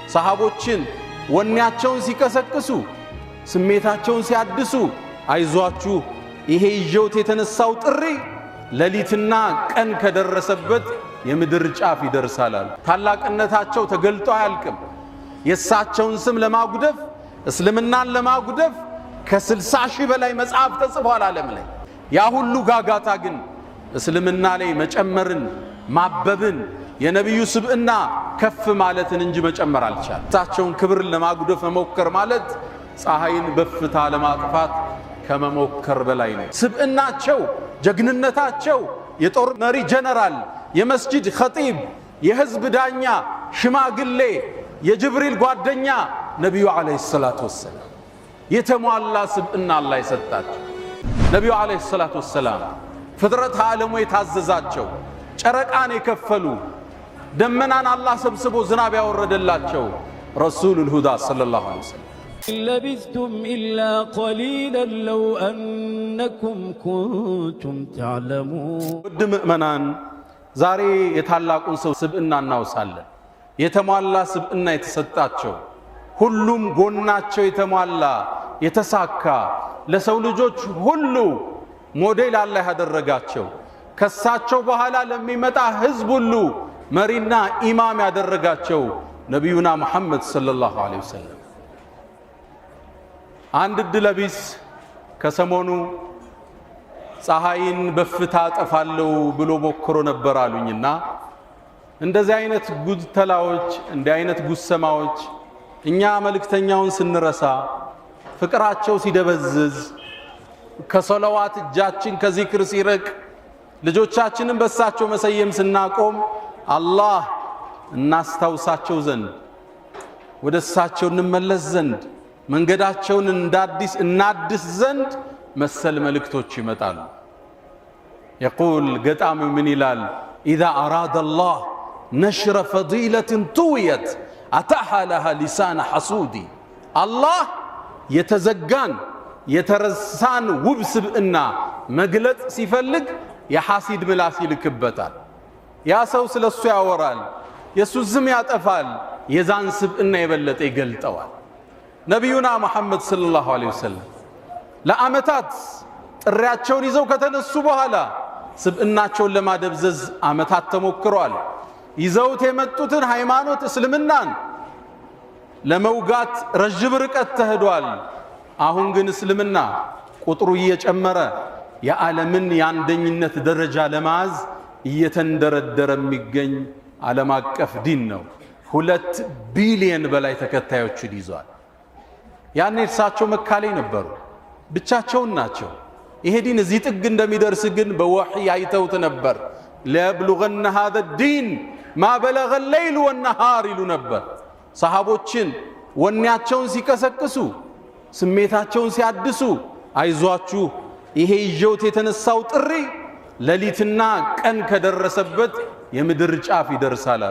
ሰሃቦችን ወኔያቸውን ሲቀሰቅሱ ስሜታቸውን ሲያድሱ አይዟችሁ ይሄ ይጆት የተነሳው ጥሪ ለሊትና ቀን ከደረሰበት የምድር ጫፍ ይደርሳል። ታላቅነታቸው ተገልጦ አያልቅም። የሳቸውን ስም ለማጉደፍ እስልምናን ለማጉደፍ ከ60 ሺህ በላይ መጽሐፍ ተጽፏል ዓለም ላይ። ያ ሁሉ ጋጋታ ግን እስልምና ላይ መጨመርን ማበብን የነብዩ ስብዕና ከፍ ማለትን እንጂ መጨመር አልቻለም። እሳቸውን ክብር ለማጉደፍ መሞከር ማለት ፀሐይን በፍታ ለማጥፋት ከመሞከር በላይ ነው። ስብዕናቸው ጀግንነታቸው የጦር መሪ ጀነራል፣ የመስጂድ ኸጢብ፣ የህዝብ ዳኛ፣ ሽማግሌ፣ የጅብሪል ጓደኛ ነብዩ አለይሂ ሰላቱ ወሰላም የተሟላ ስብዕና አላህ የሰጣቸው ነብዩ አለይሂ ሰላቱ ወሰላም ፍጥረት ዓለሙ የታዘዛቸው ጨረቃን የከፈሉ ደመናን አላህ ሰብስቦ ዝናብ ያወረደላቸው ረሱሉል ሁዳ ሰለላሁ ዐለይሂ ወሰለም لبثتم إلا قليلا لو أنكم كنتم تعلمون ውድ ምእመናን ዛሬ የታላቁን ሰው ስብዕና እናውሳለን። የተሟላ ስብዕና የተሰጣቸው ሁሉም ጎናቸው የተሟላ የተሳካ ለሰው ልጆች ሁሉ ሞዴል አላህ ያደረጋቸው ከሳቸው በኋላ ለሚመጣ ህዝብ ሁሉ መሪና ኢማም ያደረጋቸው ነብዩና መሐመድ ሰለላሁ ዐለይሂ ወሰለም አንድ ድለቢስ ከሰሞኑ ፀሐይን በፍታ ጠፋለው ብሎ ሞክሮ ነበር አሉኝና እንደዚህ አይነት ጉድተላዎች እንደ አይነት ጉሰማዎች እኛ መልእክተኛውን ስንረሳ ፍቅራቸው ሲደበዝዝ ከሰላዋት እጃችን ከዚክር ሲርቅ ልጆቻችንን በሳቸው መሰየም ስናቆም አላህ እናስታውሳቸው ዘንድ ወደ እሳቸው እንመለስ ዘንድ መንገዳቸውን እናድስ ዘንድ መሰል መልእክቶች ይመጣሉ። يقول ገጣሚው ምን ይላል? إذا أراد الله نشر فضيلة طويت أتاها لها لسان حسودي الله የተዘጋን የተረሳን ውብ ስብዕና መግለጽ ሲፈልግ የሐሲድ ምላስ ይልክበታል። ያ ሰው ስለሱ ያወራል፣ የሱ ዝም ያጠፋል፣ የዛን ስብዕና የበለጠ ይገልጠዋል። ነብዩና መሐመድ ሰለላሁ ዐለይሂ ወሰለም ለዓመታት ጥሪያቸውን ይዘው ከተነሱ በኋላ ስብዕናቸውን ለማደብዘዝ ዓመታት ተሞክሯል። ይዘውት የመጡትን ሃይማኖት እስልምናን ለመውጋት ረጅም ርቀት ተሄዷል። አሁን ግን እስልምና ቁጥሩ እየጨመረ የዓለምን የአንደኝነት ደረጃ ለማዝ እየተንደረደረ የሚገኝ ዓለም አቀፍ ዲን ነው። 2 ቢሊየን በላይ ተከታዮችን ይዟል። ያኔ እርሳቸው መካ ላይ ነበሩ፣ ብቻቸውን ናቸው። ይሄ ዲን እዚህ ጥግ እንደሚደርስ ግን በወህይ አይተውት ነበር። ለብሉገነ هذا الدين ما بلغ الليل والنهار ይሉ ነበር። ሰሃቦችን ወኔያቸውን ሲቀሰቅሱ ስሜታቸውን ሲያድሱ አይዟችሁ ይሄ ይጆት የተነሳው ጥሪ ለሊትና ቀን ከደረሰበት የምድር ጫፍ ይደርሳል።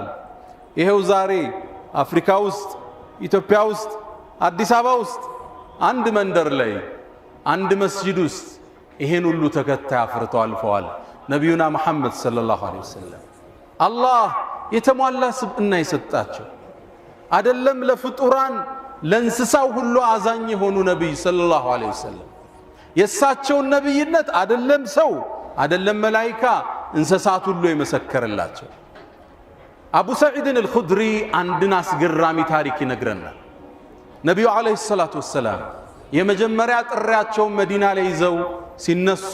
ይሄው ዛሬ አፍሪካ ውስጥ ኢትዮጵያ ውስጥ አዲስ አበባ ውስጥ አንድ መንደር ላይ አንድ መስጂድ ውስጥ ይሄን ሁሉ ተከታይ አፍርተው አልፈዋል ነብዩና መሐመድ ሰለላሁ ዐለይሂ ወሰለም። አላህ የተሟላ ስብዕና የሰጣቸው አይደለም ለፍጡራን ለእንስሳው ሁሉ አዛኝ የሆኑ ነብይ ሰለላሁ ዐለይሂ ወሰለም የሳቸውን ነብይነት አይደለም ሰው አይደለም መላእክታ እንስሳት ሁሉ የመሰከረላቸው። አቡ ሰዒድ አልኹድሪ አንድን አስገራሚ ታሪክ ይነግረናል። ነብዩ አለይሂ ሰላቱ ወሰላም የመጀመሪያ ጥሪያቸውን መዲና ላይ ይዘው ሲነሱ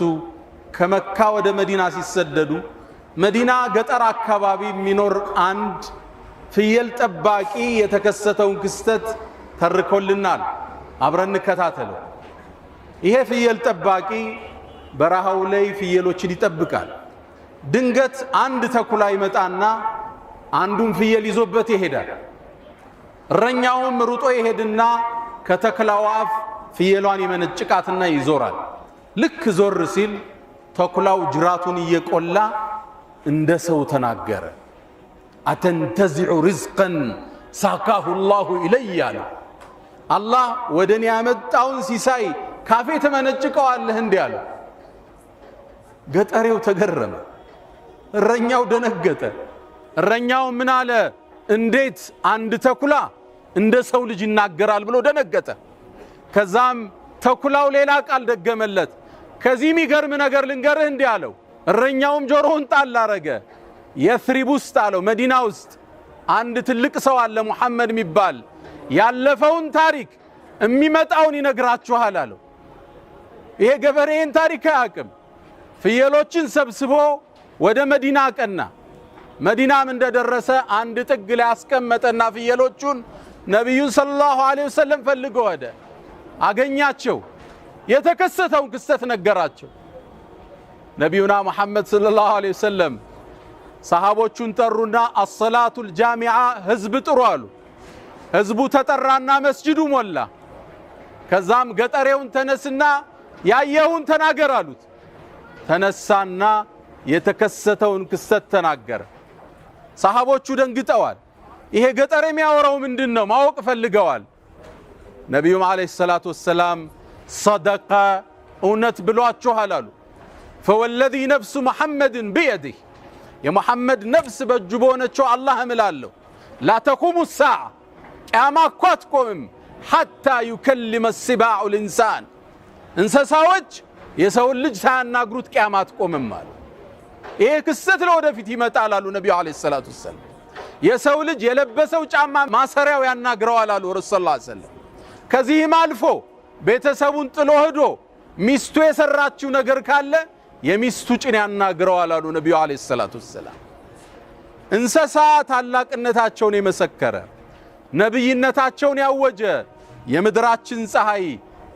ከመካ ወደ መዲና ሲሰደዱ መዲና ገጠር አካባቢ የሚኖር አንድ ፍየል ጠባቂ የተከሰተውን ክስተት ተርኮልናል። አብረን እንከታተለው። ይሄ ፍየል ጠባቂ በረሃው ላይ ፍየሎችን ይጠብቃል። ድንገት አንድ ተኩላ ይመጣና አንዱን ፍየል ይዞበት ይሄዳል። እረኛውም ሩጦ ይሄድና ከተኩላው አፍ ፍየሏን ይመነጭቃትና ይዞራል። ልክ ዞር ሲል ተኩላው ጅራቱን እየቆላ እንደ ሰው ተናገረ። አተንተዚዑ ሪዝቀን ሳካሁ ላሁ ኢለይ አላህ ወደኔ ያመጣውን ሲሳይ ካፌ ተመነጭቀዋለህ እንዲህ አለ። ገጠሬው ተገረመ፣ እረኛው ደነገጠ። እረኛው ምን አለ? እንዴት አንድ ተኩላ እንደ ሰው ልጅ ይናገራል ብሎ ደነገጠ። ከዛም ተኩላው ሌላ ቃል ደገመለት። ከዚህ የሚገርም ነገር ልንገርህ እንዲህ አለው። እረኛውም ጆሮውን ጣል አረገ። የስሪብ ውስጥ አለው መዲና ውስጥ አንድ ትልቅ ሰው አለ ሙሐመድ የሚባል ያለፈውን ታሪክ የሚመጣውን ይነግራችኋል አለው። ይሄ ገበሬን ታሪክ አያውቅም። ፍየሎችን ሰብስቦ ወደ መዲና ቀና። መዲናም እንደደረሰ አንድ ጥግ ላይ አስቀመጠና ፍየሎቹን ነብዩ ሰለላሁ ዐለይሂ ወሰለም ፈልጎ ወደ አገኛቸው። የተከሰተውን ክስተት ነገራቸው። ነብዩና መሐመድ ሰለላሁ ዐለይሂ ወሰለም ሰሃቦቹን ጠሩና አሰላቱል ጃሚዓ ህዝብ ጥሩ አሉ። ህዝቡ ተጠራና መስጂዱ ሞላ። ከዛም ገጠሬውን ተነስና ያየውን ተናገር አሉት። ተነሳና የተከሰተውን ክስተት ተናገረ። ሰሃቦቹ ደንግጠዋል። ይሄ ገጠር የሚያወራው ምንድነው ማወቅ ፈልገዋል። ነብዩም አለይሂ ሰላቱ ወሰላም صدق እውነት ብሏችኋል አሉ። فوالذي نفس محمد بيده የሙሐመድ ነፍስ በእጁ በሆነችው አላህ እምላለሁ لا تقوم الساعة ቂያማ እኮ አትቆምም حتى يكلم السباع الإنسان እንስሳዎች የሰውን ልጅ ሳያናግሩት ቂያማ አትቆምም አሉ። ይሄ ክስተት ለወደፊት ይመጣል አሉ ነብዩ አለይሂ ሰላቱ ወሰላም። የሰው ልጅ የለበሰው ጫማ ማሰሪያው ያናግረዋል አሉ ረሱል ሰለላሁ ዐለይሂ ወሰለም። ከዚህም አልፎ ቤተሰቡን ጥሎ ሄዶ ሚስቱ የሰራችው ነገር ካለ የሚስቱ ጭን ያናግረዋል አሉ ነብዩ አለይሂ ሰላቱ ወሰላም። እንስሳ ታላቅነታቸውን የመሰከረ ነብይነታቸውን ያወጀ የምድራችን ፀሐይ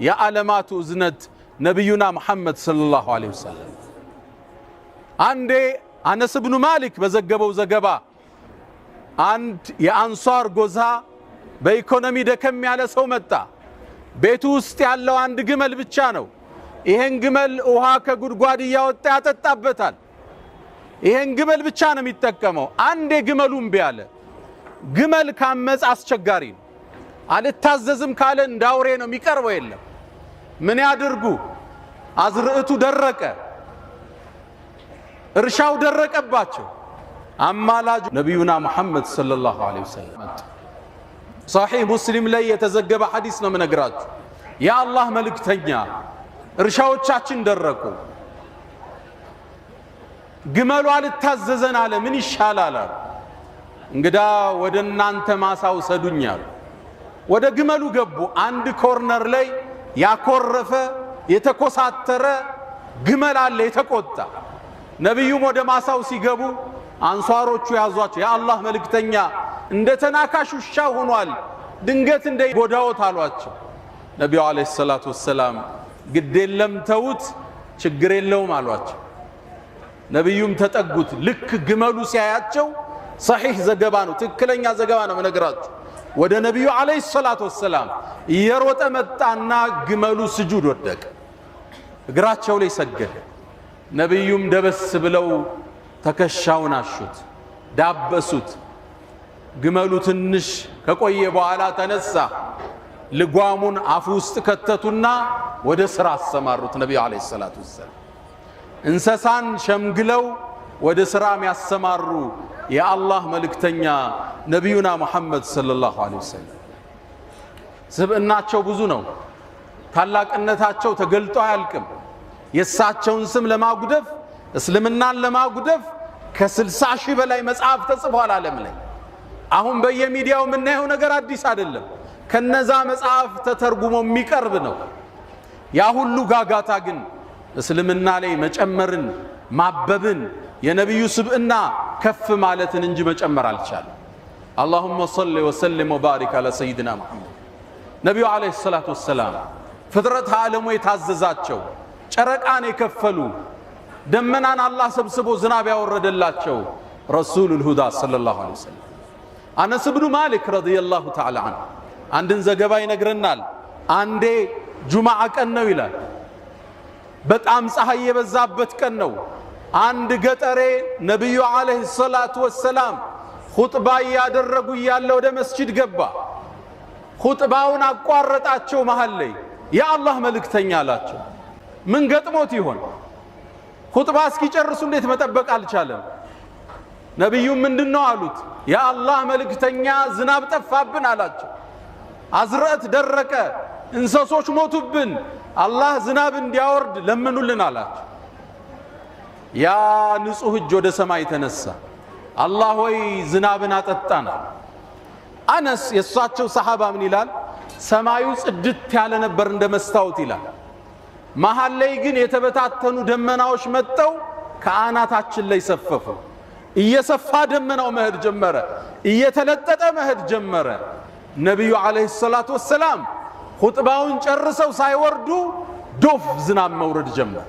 የዓለማቱ እዝነት ነብዩና መሐመድ ሰለላሁ ዐለይሂ ወሰለም። አንዴ አነስ ኢብኑ ማሊክ በዘገበው ዘገባ አንድ የአንሷር ጎዛ በኢኮኖሚ ደከም ያለ ሰው መጣ። ቤቱ ውስጥ ያለው አንድ ግመል ብቻ ነው። ይሄን ግመል ውሃ ከጉድጓድ ያወጣ ያጠጣበታል። ይሄን ግመል ብቻ ነው የሚጠቀመው። አንዴ ግመሉም ቢያለ ግመል ካመጽ አስቸጋሪ ነው። አልታዘዝም ካለ እንዳውሬ ነው የሚቀርበው የለም። ምን ያድርጉ? አዝርዕቱ ደረቀ፣ እርሻው ደረቀባቸው። አማላጅ ነብዩና መሐመድ ሰለላሁ ዐለይሂ ወሰለም صحيح مسلم ላይ የተዘገበ ሐዲስ ነው መነግራችሁ። ያ አላህ መልእክተኛ እርሻዎቻችን ደረቁ፣ ግመሉ አልታዘዘን አለ፣ ምን ይሻላል? እንግዳ ወደ እናንተ ማሳው ሰዱኛል። ወደ ግመሉ ገቡ። አንድ ኮርነር ላይ ያኮረፈ የተኮሳተረ ግመል አለ የተቆጣ። ነብዩም ወደ ማሳው ሲገቡ አንሷሮቹ ያዟቸው። ያ አላህ መልእክተኛ እንደ ተናካሽ ውሻ ሆኗል፣ ድንገት እንደ ጎዳውት አሏቸው። ነብዩ አለይሂ ሰላቱ ወሰላም ግድ የለም ተውት፣ ችግር የለውም አሏቸው። ነብዩም ተጠጉት። ልክ ግመሉ ሲያያቸው صحيح ዘገባ ነው፣ ትክክለኛ ዘገባ ነው መነግራችሁ። ወደ ነብዩ አለይሂ ሰላቱ ወሰላም እየሮጠ መጣና ግመሉ ስጁድ ወደቀ፣ እግራቸው ላይ ሰገደ። ነብዩም ደበስ ብለው ተከሻውን አሹት፣ ዳበሱት። ግመሉ ትንሽ ከቆየ በኋላ ተነሳ። ልጓሙን አፉ ውስጥ ከተቱና ወደ ስራ አሰማሩት። ነብዩ አለይሂ ሰላቱ ወሰላም እንስሳን ሸምግለው ወደ ስራ የሚያሰማሩ የአላህ መልእክተኛ ነብዩና መሐመድ ሰለላሁ ዐለይሂ ወሰለም። ስብዕናቸው ብዙ ነው። ታላቅነታቸው ተገልጦ አያልቅም። የእሳቸውን ስም ለማጉደፍ እስልምናን ለማጉደፍ ከ60 ሺህ በላይ መጽሐፍ ተጽፏል ዓለም ላይ። አሁን በየሚዲያው የምናየው ነገር አዲስ አይደለም። ከነዛ መጽሐፍ ተተርጉሞ የሚቀርብ ነው። ያ ሁሉ ጋጋታ ግን እስልምና ላይ መጨመርን ማበብን የነብዩ ስብዕና ከፍ ማለትን እንጂ መጨመር አልቻለም። اللهم صل وسلم وبارك على سيدنا محمد። ነብዩ አለይሂ ሰላቱ ወሰላም ፍጥረት ዓለሙ የታዘዛቸው ጨረቃን የከፈሉ ደመናን አላህ ሰብስቦ ዝናብ ያወረደላቸው ረሱሉል ሁዳ ሰለላሁ ዐለይሂ ወሰለም። አነስ ኢብኑ ማሊክ ረዲየላሁ ተዓላ ዐንሁ አንድን ዘገባ ይነግረናል። አንዴ ጁማዓ ቀን ነው ይላል። በጣም ፀሐይ የበዛበት ቀን ነው። አንድ ገጠሬ ነብዩ አለይሂ ሰላቱ ወሰላም ኹጥባ ያደረጉ ያለ ወደ መስጂድ ገባ። ኹጥባውን አቋረጣቸው መሃል ላይ። ያ አላህ መልእክተኛ አላቸው፣ ምን ገጥሞት ይሆን? ኹጥባ እስኪጨርሱ እንዴት መጠበቅ አልቻለም? ነብዩ ምንድነው አሉት? ያ አላህ መልእክተኛ ዝናብ ጠፋብን አላቸው። አዝርዕት ደረቀ እንሰሶች ሞቱብን አላህ ዝናብ እንዲያወርድ ለምኑልን አላቸው ያ ንጹህ እጅ ወደ ሰማይ ተነሳ አላህ ሆይ ዝናብን አጠጣና አነስ የሷቸው ሰሃባ ምን ይላል ሰማዩ ጽድት ያለ ነበር እንደ መስታወት ይላል መሃል ላይ ግን የተበታተኑ ደመናዎች መጣው ከአናታችን ላይ ሰፈፉ እየሰፋ ደመናው መሄድ ጀመረ እየተለጠጠ መሄድ ጀመረ ነብዩ አለይሂ ሰላቱ ወሰለም ኹጥባውን ጨርሰው ሳይወርዱ ዶፍ ዝናብ መውረድ ጀመረ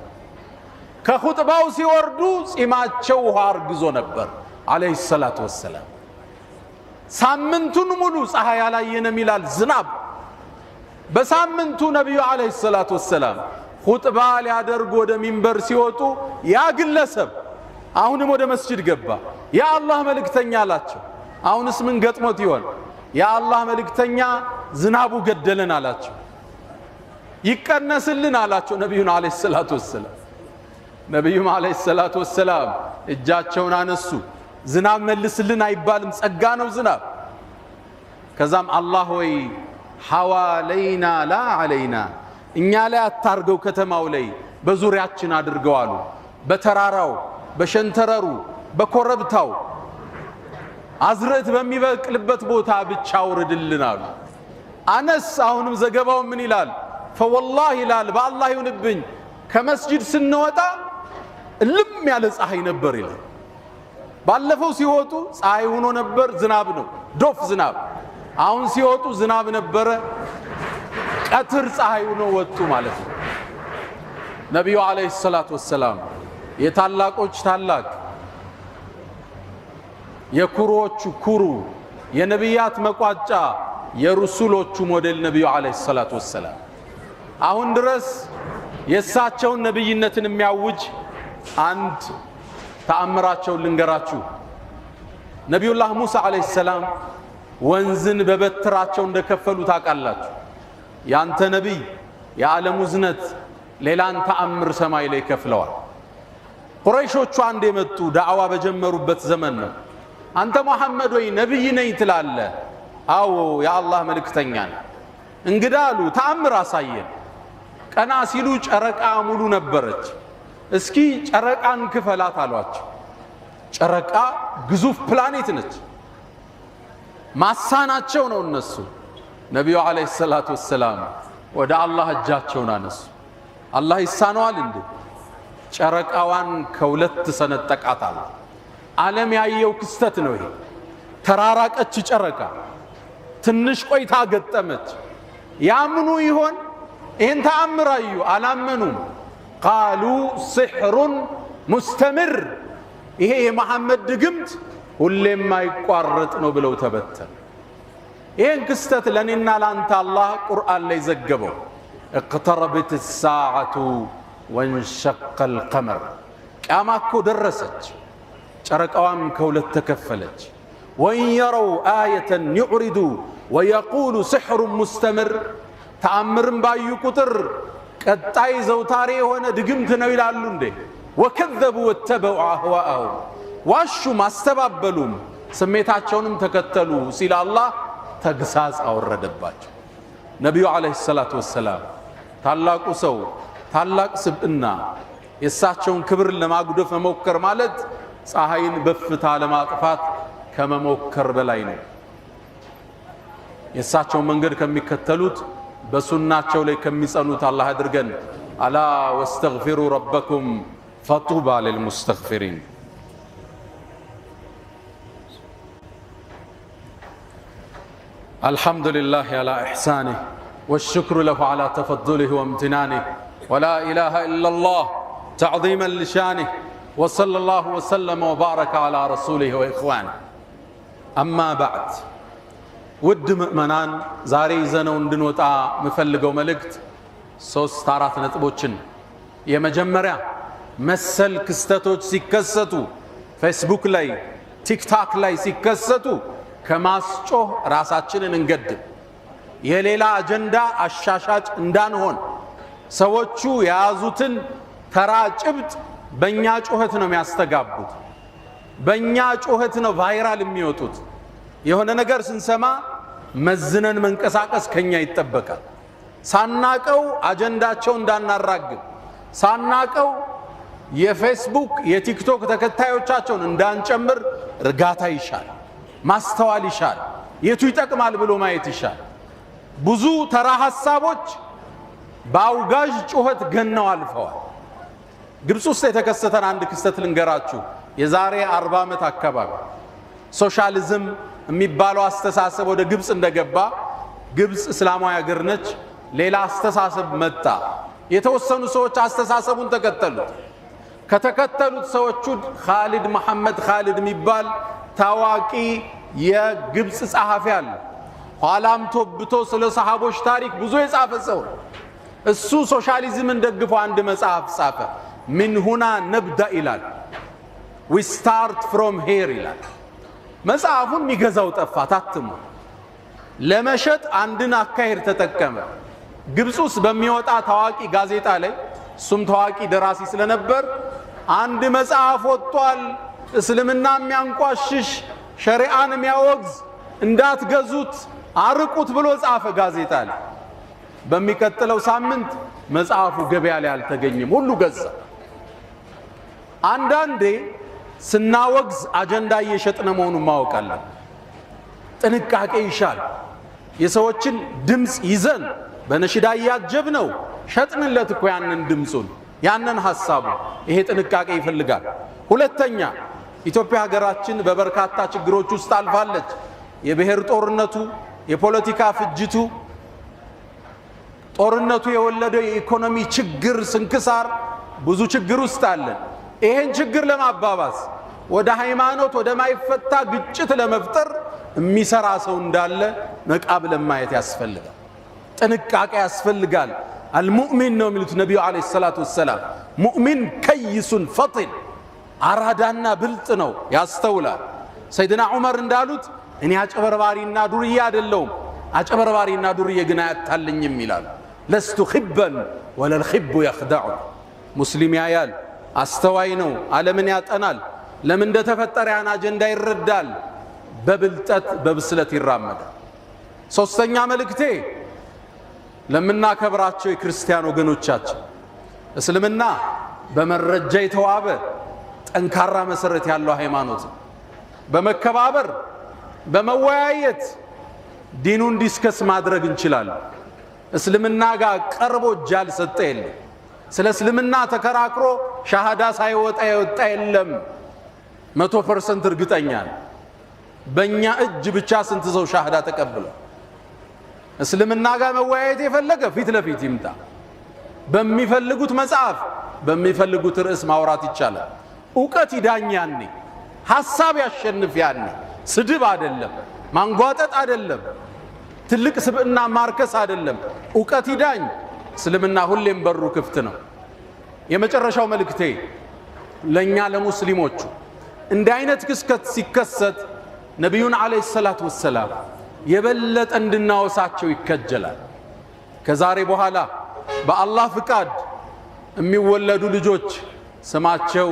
ከኹጥባው ሲወርዱ ጺማቸው ውሃ አርግዞ ነበር አለይሂ ሰላቱ ወሰለም ሳምንቱን ሙሉ ፀሐይ ያላየንም ይላል ዝናብ በሳምንቱ ነብዩ አለይሂ ሰላቱ ወሰለም ኹጥባ ሊያደርጉ ወደ ሚንበር ሲወጡ ያ ግለሰብ አሁንም ወደ መስጂድ ገባ ያ አላህ መልእክተኛ አላቸው አሁንስ ምን ገጥሞት ይሆን ያ አላህ መልእክተኛ ዝናቡ ገደለን አላቸው ይቀነስልን አላቸው ነብዩን አለይሂ ሰላቱ ወሰለም ነብዩም አለይሂ ሰላቱ ወሰለም እጃቸውን አነሱ ዝናብ መልስልን አይባልም ጸጋ ነው ዝናብ ከዛም አላህ ሆይ ሐዋለይና ላ አለይና እኛ ላይ አታርገው ከተማው ላይ በዙሪያችን አድርገው አሉ በተራራው በሸንተረሩ በኮረብታው አዝርዕት በሚበቅልበት ቦታ ብቻ አውርድልን አሉ አነስ አሁንም ዘገባው ምን ይላል فوالله ይላል በአላህ ይሁንብኝ ከመስጂድ ስንወጣ ልም ያለ ፀሐይ ነበር ይላል ባለፈው ሲወጡ ፀሐይ ሆኖ ነበር ዝናብ ነው ዶፍ ዝናብ አሁን ሲወጡ ዝናብ ነበረ ቀትር ፀሐይ ሆኖ ወጡ ማለት ነው ነብዩ አለይሂ ሰላቱ ወሰለም የታላቆች ታላቅ የኩሮቹ ኩሩ የነብያት መቋጫ የሩሱሎቹ ሞዴል ነብዩ አለይሂ ሰላቱ ወሰለም አሁን ድረስ የሳቸውን ነብይነትን የሚያውጅ አንድ ተአምራቸው ልንገራችሁ ነብዩላህ ሙሳ አለይሂ ሰላም ወንዝን በበትራቸው እንደከፈሉ ታውቃላችሁ ያንተ ነብይ የዓለሙ ዝነት ሌላን ተአምር ሰማይ ላይ ከፍለዋል ቁረይሾቹ አንድ የመጡ ዳዕዋ በጀመሩበት ዘመን ነው አንተ መሐመድ ወይ ነብይ ነኝ ትላለህ አዎ የአላህ መልእክተኛ ነህ እንግዳሉ ተአምር አሳየን ቀና ሲሉ ጨረቃ ሙሉ ነበረች እስኪ ጨረቃን ክፈላት አሏቸው ጨረቃ ግዙፍ ፕላኔት ነች ማሳናቸው ነው እነሱ ነብዩ አለይሂ ሰላቱ ወሰለም ወደ አላህ እጃቸውን አነሱ አላህ ይሳነዋል እንዴ ጨረቃዋን ከሁለት ሰነጠቃታል ዓለም ያየው ክስተት ነው ይሄ ተራራቀች ጨረቃ ትንሽ ቆይታ ገጠመች ያምኑ ይሆን ይህን ተአምር አዩ አላመኑም قالوا سحر مستمر ይሄ የመሐመድ ድግምት ሁሌም ማይቋረጥ ነው ብለው ተበተኑ ይህን ክስተት ለኔና ላንተ አላህ ቁርአን ላይ ዘገበው اقتربت الساعة وانشق القمر ቂያማኮ ደረሰች ጨረቃዋም ከሁለት ተከፈለች وإن يروا آية يعرضوا ويقولوا سحر مستمر ተአምርን ባዩ ቁጥር ቀጣይ ዘውታሪ የሆነ ድግምት ነው ይላሉ እንዴ وكذبوا واتبعوا أهواءهم ዋሹ ማስተባበሉም ስሜታቸውንም ተከተሉ ሲል አላህ ተግሳጽ አወረደባቸው ነብዩ አለይሂ ሰላቱ ወሰለም ታላቁ ሰው ታላቅ ስብዕና የሳቸውን ክብር ለማጉደፍ መሞከር ማለት ፀሐይን በፍታ ለማጥፋት ከመሞከር በላይ ነው የሳቸው መንገድ ከሚከተሉት በሱናቸው ላይ ከሚጸኑት አላህ አድርገን አላ ወስተግፊሩ ረበኩም ፈጡባ ለልሙስተግፊሪን الحمد لله على إحسانه والشكر له على تفضله وامتنانه ولا إله إلا الله تعظيما لشانه وصلى الله وسلم وبارك على رسوله وإخوانه أما بعد ود مؤمنان زاري زنون دنوتا مفلقو ملكت سوست تارات نتبوچن يمجمريا مسل كستتوچ سيكستو فيسبوك لاي تيك تاك لاي سيكستو ከማስጮህ ራሳችንን እንገድብ የሌላ አጀንዳ አሻሻጭ እንዳንሆን ሰዎቹ የያዙትን ተራ ጭብጥ በእኛ ጩኸት ነው የሚያስተጋቡት በእኛ ጩኸት ነው ቫይራል የሚወጡት የሆነ ነገር ስንሰማ መዝነን መንቀሳቀስ ከኛ ይጠበቃል። ሳናቀው አጀንዳቸው እንዳናራግብ፣ ሳናቀው የፌስቡክ የቲክቶክ ተከታዮቻቸውን እንዳንጨምር እርጋታ ይሻል፣ ማስተዋል ይሻል፣ የቱ ይጠቅማል ብሎ ማየት ይሻል። ብዙ ተራ ሐሳቦች በአውጋዥ ጩኸት ገነው አልፈዋል። ግብፅ ውስጥ የተከሰተን አንድ ክስተት ልንገራችሁ። የዛሬ 40 ዓመት አካባቢ ሶሻሊዝም የሚባለው አስተሳሰብ ወደ ግብፅ እንደገባ፣ ግብፅ እስላማዊ ሀገር ነች፣ ሌላ አስተሳሰብ መጣ። የተወሰኑ ሰዎች አስተሳሰቡን ተከተሉት። ከተከተሉት ሰዎቹ ኻሊድ መሐመድ ኻሊድ የሚባል ታዋቂ የግብፅ ጸሐፊ አለ። ኋላም ተወብቶ ስለ ሰሃቦች ታሪክ ብዙ የጻፈ ሰው። እሱ ሶሻሊዝምን ደግፎ አንድ መጽሐፍ ጻፈ። ምን ሁና ነብዳ ይላል፣ we start from here ይላል። መጽሐፉን የሚገዛው ጠፋ፣ ታትሞ ለመሸጥ አንድን አካሄድ ተጠቀመ። ግብፅ ውስጥ በሚወጣ ታዋቂ ጋዜጣ ላይ እሱም ታዋቂ ደራሲ ስለነበር አንድ መጽሐፍ ወጥቷል፣ እስልምና የሚያንቋሽሽ ሸሪዓን የሚያወግዝ እንዳትገዙት አርቁት ብሎ ጻፈ ጋዜጣ ላይ። በሚቀጥለው ሳምንት መጽሐፉ ገበያ ላይ አልተገኘም፣ ሁሉ ገዛ። አንዳንዴ ስናወግዝ አጀንዳ እየሸጥነ መሆኑን ማወቅ አለን። ጥንቃቄ ይሻል። የሰዎችን ድምፅ ይዘን በነሽዳ እያጀብነው ሸጥንለት እኮ ያንን ድምፁን ያንን ሐሳቡ። ይሄ ጥንቃቄ ይፈልጋል። ሁለተኛ ኢትዮጵያ ሀገራችን በበርካታ ችግሮች ውስጥ አልፋለች። የብሔር ጦርነቱ፣ የፖለቲካ ፍጅቱ፣ ጦርነቱ የወለደው የኢኮኖሚ ችግር ስንክሳር፣ ብዙ ችግር ውስጥ አለን። ይሄን ችግር ለማባባስ ወደ ሃይማኖት ወደ ማይፈታ ግጭት ለመፍጠር የሚሰራ ሰው እንዳለ ነቃ ብለን ማየት ያስፈልጋል። ጥንቃቄ ያስፈልጋል። አልሙእሚን ነው የሚሉት ነቢዩ ዓለይሂ ሰላቱ ወሰላም። ሙእሚን ከይሱን ፈጢን፣ አራዳና ብልጥ ነው፣ ያስተውላል። ሰይድና ዑመር እንዳሉት እኔ አጨበርባሪና ዱርዬ አይደለሁም፣ አጨበርባሪና ዱርዬ ግን አያታልኝም ይላሉ። ለስቱ ኺበን ወለል ኺቡ የኽደዑ። ሙስሊም ያያል፣ አስተዋይ ነው፣ ዓለምን ያጠናል፣ ለምን እንደተፈጠረ ያን አጀንዳ ይረዳል፣ በብልጠት በብስለት ይራመዳል። ሶስተኛ መልእክቴ ለምናከብራቸው የክርስቲያን ወገኖቻችን፣ እስልምና በመረጃ የተዋበ ጠንካራ መሰረት ያለው ሃይማኖት፣ በመከባበር በመወያየት ዲኑን ዲስከስ ማድረግ እንችላለን። እስልምና ጋር ቀርቦ እጅ ያልሰጠ የለም። ስለ እስልምና ተከራክሮ ሻሃዳ ሳይወጣ የወጣ የለም። 100% እርግጠኛ ነው። በእኛ እጅ ብቻ ስንት ሰው ሻሃዳ ተቀብሏል? እስልምና ጋር መወያየት የፈለገ ፊት ለፊት ይምጣ። በሚፈልጉት መጽሐፍ በሚፈልጉት ርዕስ ማውራት ይቻላል። ዕውቀት ይዳኝ ያኔ፣ ሐሳብ ያሸንፍ ያኔ። ስድብ አይደለም፣ ማንጓጠጥ አይደለም፣ ትልቅ ስብዕና ማርከስ አይደለም። ዕውቀት ይዳኝ። እስልምና ሁሌም በሩ ክፍት ነው። የመጨረሻው መልእክቴ ለኛ ለሙስሊሞቹ እንዲህ አይነት ክስተት ሲከሰት ነቢዩን ዓለይሂ ሰላቱ ወሰላም የበለጠ እንድናወሳቸው ይከጀላል። ከዛሬ በኋላ በአላህ ፍቃድ የሚወለዱ ልጆች ስማቸው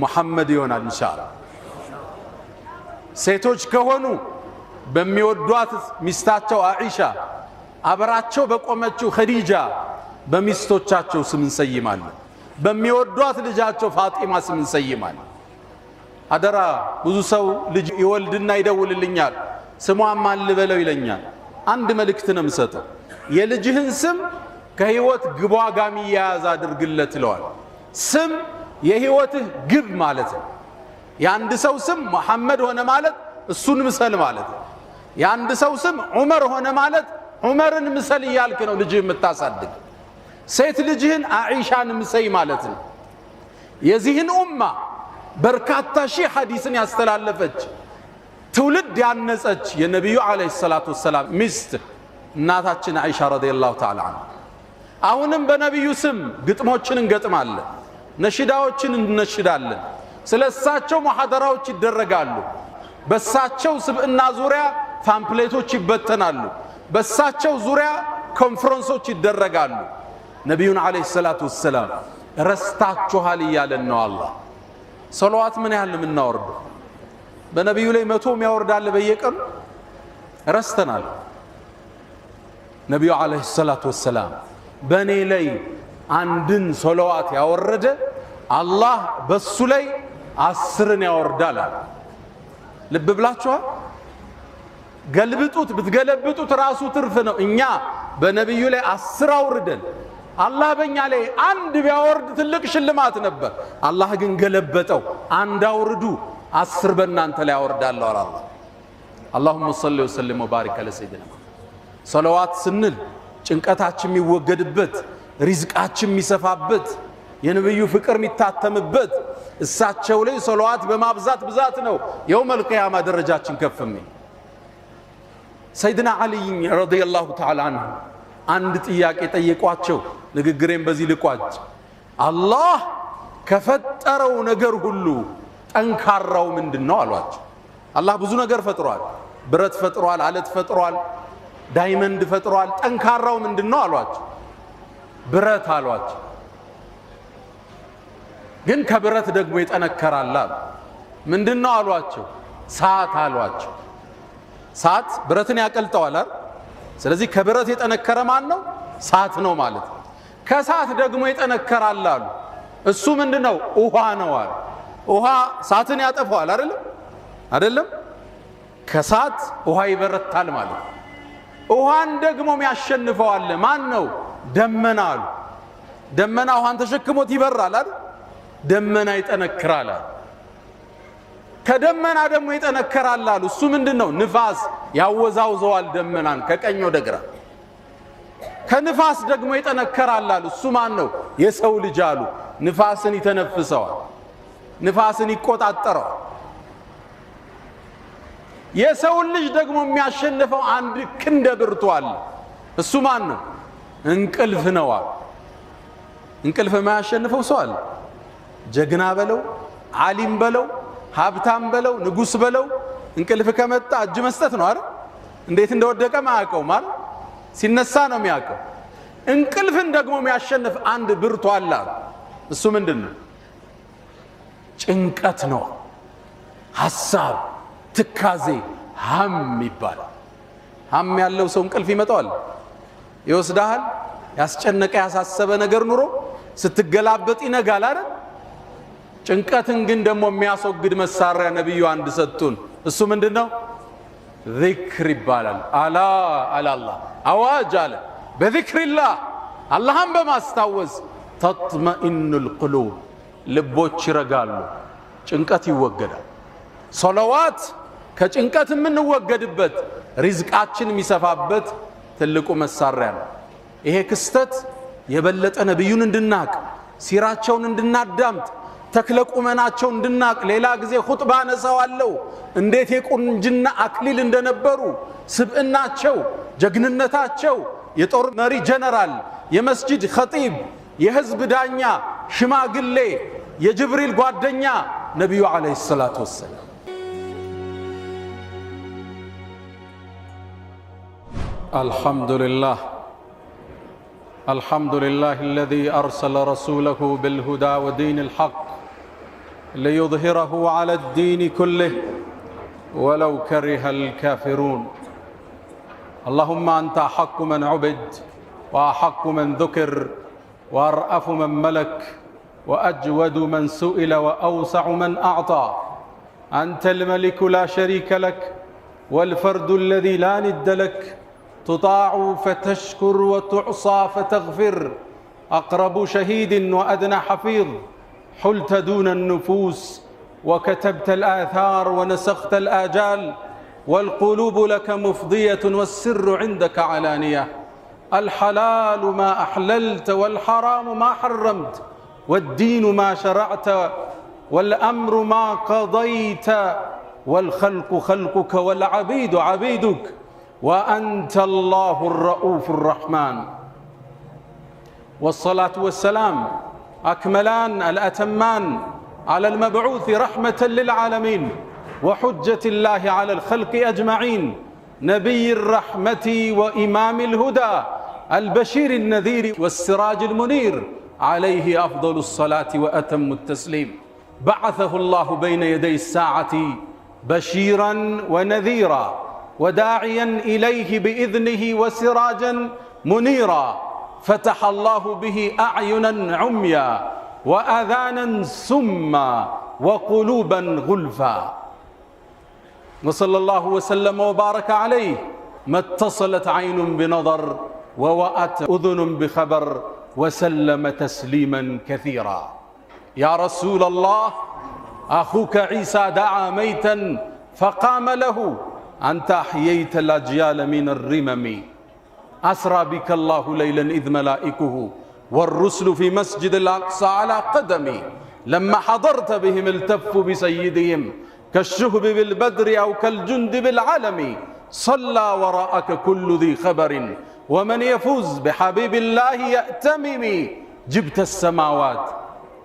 ሙሐመድ ይሆናል ኢንሻአላህ። ሴቶች ከሆኑ በሚወዷት ሚስታቸው አኢሻ፣ አብራቸው በቆመችው ኸዲጃ በሚስቶቻቸው ስም እንሰይማለን። በሚወዷት ልጃቸው ፋጢማ ስም እንሰይማለን። አደራ ብዙ ሰው ልጅ ይወልድና ይደውልልኛል፣ ስሟን ማን ልበለው ይለኛል። አንድ መልእክት ነው የምሰጠው፣ የልጅህን ስም ከህይወት ግቧ ጋር የሚያያዝ አድርግለት ይለዋል። ስም የህይወትህ ግብ ማለት ነው። የአንድ ሰው ስም መሐመድ ሆነ ማለት እሱን ምሰል ማለት ነው። የአንድ ሰው ስም ዑመር ሆነ ማለት ዑመርን ምሰል እያልክ ነው ልጅህ የምታሳድግ። ሴት ልጅህን አኢሻን ምሰይ ማለት ነው። የዚህን ኡማ በርካታ ሺህ ሐዲስን ያስተላለፈች ትውልድ ያነጸች የነቢዩ ዓለይሂ ሰላቱ ወሰላም ሚስት እናታችን አኢሻ ረዲየላሁ ተዓላ ዐንሃ። አሁንም በነቢዩ ስም ግጥሞችን እንገጥማለን፣ ነሽዳዎችን እንነሽዳለን። ስለ እሳቸው ሙሐደራዎች ይደረጋሉ። በእሳቸው ስብዕና ዙሪያ ፓምፕሌቶች ይበተናሉ። በእሳቸው ዙሪያ ኮንፈረንሶች ይደረጋሉ። ነቢዩን ዓለይሂ ሰላቱ ወሰላም ረስታችኋል እያለን ነው አላህ። ሰለዋት ምን ያህል የምናወርደው? በነቢዩ ላይ 100 የሚያወርዳል በየቀኑ። ረስተናል። ነቢዩ ዓለይሂ ሰላቱ ወሰላም በእኔ ላይ አንድን ሶለዋት ያወረደ አላህ በሱ ላይ 10ን ያወርዳል። ልብ ብላችኋል? ገልብጡት፣ ብትገለብጡት ራሱ ትርፍ ነው። እኛ በነቢዩ ላይ 10 አውርደን አላህ በእኛ ላይ አንድ ቢያወርድ ትልቅ ሽልማት ነበር። አላህ ግን ገለበጠው። አንድ አውርዱ 10 በእናንተ ላይ ያወርዳለሁ አለ አላህ። اللهم صل وسلم وبارك على سيدنا صلوات ስንል ጭንቀታችን የሚወገድበት ሪዝቃችን የሚሰፋበት የነብዩ ፍቅር የሚታተምበት እሳቸው ላይ ሶላዋት በማብዛት ብዛት ነው የውመል ቂያማ ደረጃችን ከፍም። ሰይድና አሊ ረዲየላሁ ተዓላ ዐንሁ አንድ ጥያቄ ጠየቋቸው። ንግግሬን በዚህ ልቋጭ። አላህ ከፈጠረው ነገር ሁሉ ጠንካራው ምንድነው አሏቸው። አላህ ብዙ ነገር ፈጥሯል። ብረት ፈጥሯል፣ አለት ፈጥሯል፣ ዳይመንድ ፈጥሯል። ጠንካራው ምንድነው አሏቸው። ብረት አሏቸው። ግን ከብረት ደግሞ ይጠነከራል አሉ። ምንድነው አሏቸው። ሰዓት አሏቸው። ሰዓት ብረትን ያቀልጠዋል አይደል? ስለዚህ ከብረት የጠነከረ ማን ነው? ሰዓት ነው ማለት ነው። ከሰዓት ደግሞ ይጠነከራል አሉ። እሱ ምንድነው? ውሃ ነው አሉ። ውሃ ሰዓትን ያጠፋዋል አይደለም? ከሰዓት ውሃ ይበረታል ማለት ነው። ውሃን ደግሞ የሚያሸንፈዋል ማን ነው? ደመና አሉ። ደመና ውሃን ተሸክሞት ይበራል አይደል? ደመና ይጠነክራል አሉ። ከደመና ደግሞ ይጠነከራል አሉ። እሱ ምንድነው? ንፋስ ያወዛውዘዋል ደመናን ከቀኝ ወደ ግራ። ከንፋስ ደግሞ ይጠነከራል አሉ። እሱ ማን ነው? የሰው ልጅ አሉ። ንፋስን ይተነፍሰዋል፣ ንፋስን ይቆጣጠረዋል። የሰው ልጅ ደግሞ የሚያሸንፈው አንድ ክንደ ብርቱ አለ። እሱ ማን ነው? እንቅልፍ ነው አሉ። እንቅልፍ የማያሸንፈው ሰው አለ? ጀግና በለው፣ ዓሊም በለው፣ ሀብታም በለው፣ ንጉስ በለው፣ እንቅልፍ ከመጣ እጅ መስጠት ነው አይደል? እንዴት እንደወደቀ ማያውቀው ማለት ሲነሳ ነው የሚያውቀው። እንቅልፍን ደግሞ የሚያሸንፍ አንድ ብርቱ አለ። እሱ ምንድነው? ጭንቀት ነው። ሐሳብ፣ ትካዜ፣ ሀም ይባላል። ሀም ያለው ሰው እንቅልፍ ይመጣዋል፣ ይወስዳል። ያስጨነቀ ያሳሰበ ነገር ኑሮ ስትገላበጥ ይነጋል አይደል? ጭንቀትን ግን ደግሞ የሚያስወግድ መሳሪያ ነብዩ አንድ ሰጡን። እሱ ምንድነው? ዚክር ይባላል። አላ አላህ አዋጅ አለ። በዚክሪላህ አላህን በማስታወስ ተጥመኢኑል ቁሉብ ልቦች ይረጋሉ፣ ጭንቀት ይወገዳል። ሶላዋት ከጭንቀት የምንወገድበት ሪዝቃችን የሚሰፋበት ትልቁ መሳሪያ ነው። ይሄ ክስተት የበለጠ ነብዩን እንድናቅ፣ ሲራቸውን እንድናዳምጥ፣ ተክለቁመናቸው እንድናቅ ሌላ ጊዜ ኹጥባ ነሳዋለሁ። እንዴት የቁንጅና አክሊል እንደነበሩ ስብዕናቸው፣ ጀግንነታቸው፣ የጦር መሪ ጀነራል፣ የመስጂድ ኸጢብ፣ የህዝብ ዳኛ፣ ሽማግሌ፣ የጅብሪል ጓደኛ ነብዩ አለይሂ ሰላቱ ወሰላም። አልሐምዱሊላህ አልሐምዱሊላህ الذي أرسل رسوله بالهدى ودين الحق ليظهره على الدين كله ولو كره الكافرون. اللهم أنت أحق من عبد وأحق من ذكر وأرأف من ملك وأجود من سئل وأوسع من أعطى. أنت الملك لا شريك لك والفرد الذي لا ند لك، تطاع فتشكر وتعصى فتغفر، أقرب شهيد وأدنى حفيظ، حلت دون النفوس وكتبت الآثار ونسخت الآجال، والقلوب لك مفضية والسر عندك علانية. الحلال ما أحللت والحرام ما حرمت، والدين ما شرعت والأمر ما قضيت، والخلق خلقك والعبيد عبيدك، وأنت الله الرؤوف الرحمن. والصلاة والسلام أكملان الأتمان على المبعوث رحمة للعالمين وحجة الله على الخلق أجمعين، نبي الرحمة وإمام الهدى، البشير النذير والسراج المنير، عليه أفضل الصلاة وأتم التسليم. بعثه الله بين يدي الساعة بشيرا ونذيرا وداعيا إليه بإذنه وسراجا منيرا فتح الله به أعينا عميا وآذانا سما وقلوبا غلفا. وصلى الله وسلم وبارك عليه ما اتصلت عين بنظر ووأت أذن بخبر وسلم تسليما كثيرا. يا رسول الله أخوك عيسى دعا ميتا فقام له، أنت أحييت الأجيال من الرمم. أسرى بك الله ليلا إذ ملائكه والرسل في مسجد الأقصى على قدمي، لما حضرت بهم التفوا بسيدهم كالشهب بالبدر أو كالجند بالعلم. صلى وراءك كل ذي خبر ومن يفوز بحبيب الله يأتمم. جبت السماوات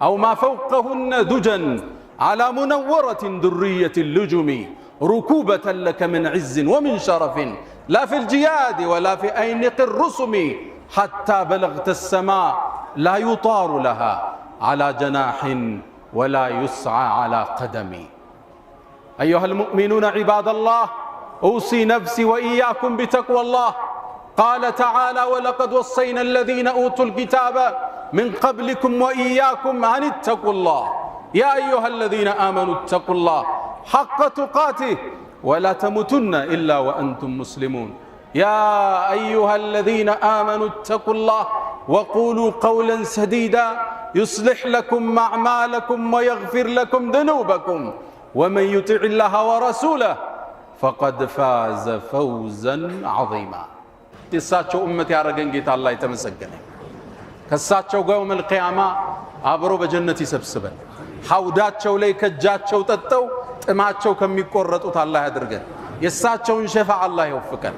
أو ما فوقهن دجا على منورة درية اللجم، ركوبة لك من عز ومن شرف لا في الجياد ولا في أينق الرسم، حتى بلغت السماء لا يطار لها على جناح ولا يسعى على قدم. أيها المؤمنون عباد الله، أوصي نفسي وإياكم بتقوى الله. قال تعالى: ولقد وصينا الذين أوتوا الكتاب من قبلكم وإياكم أن اتقوا الله. يا أيها الذين آمنوا اتقوا الله حق تقاته ولا تموتن إلا وأنتم مسلمون. يا أيها الذين آمنوا اتقوا الله وقولوا قولا سديدا يصلح لكم أعمالكم ويغفر لكم ذنوبكم ومن يطع الله ورسوله فقد فاز فوزا عظيما. تساتشو أمتي أرغن جيت الله يتمسكن كساتشو يوم القيامة أبرو بجنة سبسبا حوداتشو لي كجاتشو تتو تماتشو كم يقرطوا الله يدرغن يساتشو شفاعة الله يوفقن.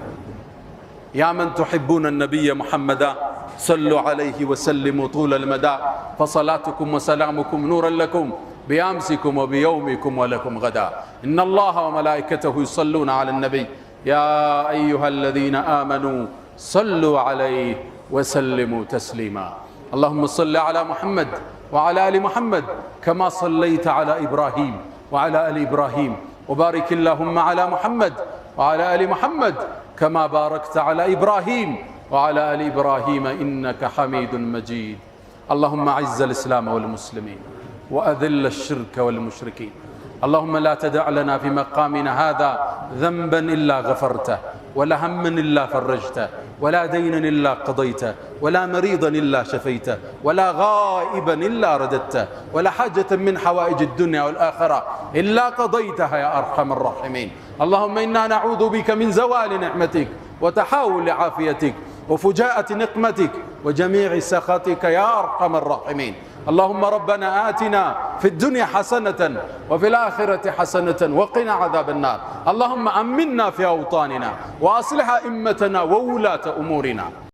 يا من تحبون النبي محمدا صلوا عليه وسلموا طول المدى، فصلاتكم وسلامكم نورا لكم بأمسكم وبيومكم ولكم غدا. إن الله وملائكته يصلون على النبي يا أيها الذين آمنوا صلوا عليه وسلموا تسليما. اللهم صل على محمد وعلى آل محمد كما صليت على إبراهيم وعلى آل إبراهيم، وبارك اللهم على محمد وعلى آل محمد كما باركت على إبراهيم وعلى آل إبراهيم إنك حميد مجيد. اللهم أعز الإسلام والمسلمين وأذل الشرك والمشركين. اللهم لا تدع لنا في مقامنا هذا ذنبا إلا غفرته، ولا هما إلا فرجته، ولا دينا إلا قضيته، ولا مريضا إلا شفيته، ولا غائبا إلا رددته، ولا حاجة من حوائج الدنيا والآخرة إلا قضيتها يا أرحم الراحمين. اللهم إنا نعوذ بك من زوال نعمتك وتحاول عافيتك وفجاءة نقمتك وجميع سخطك يا أرحم الراحمين. اللهم ربنا آتنا في الدنيا حسنة وفي الآخرة حسنة وقنا عذاب النار. اللهم أمنا في أوطاننا وأصلح أئمتنا وولاة أمورنا.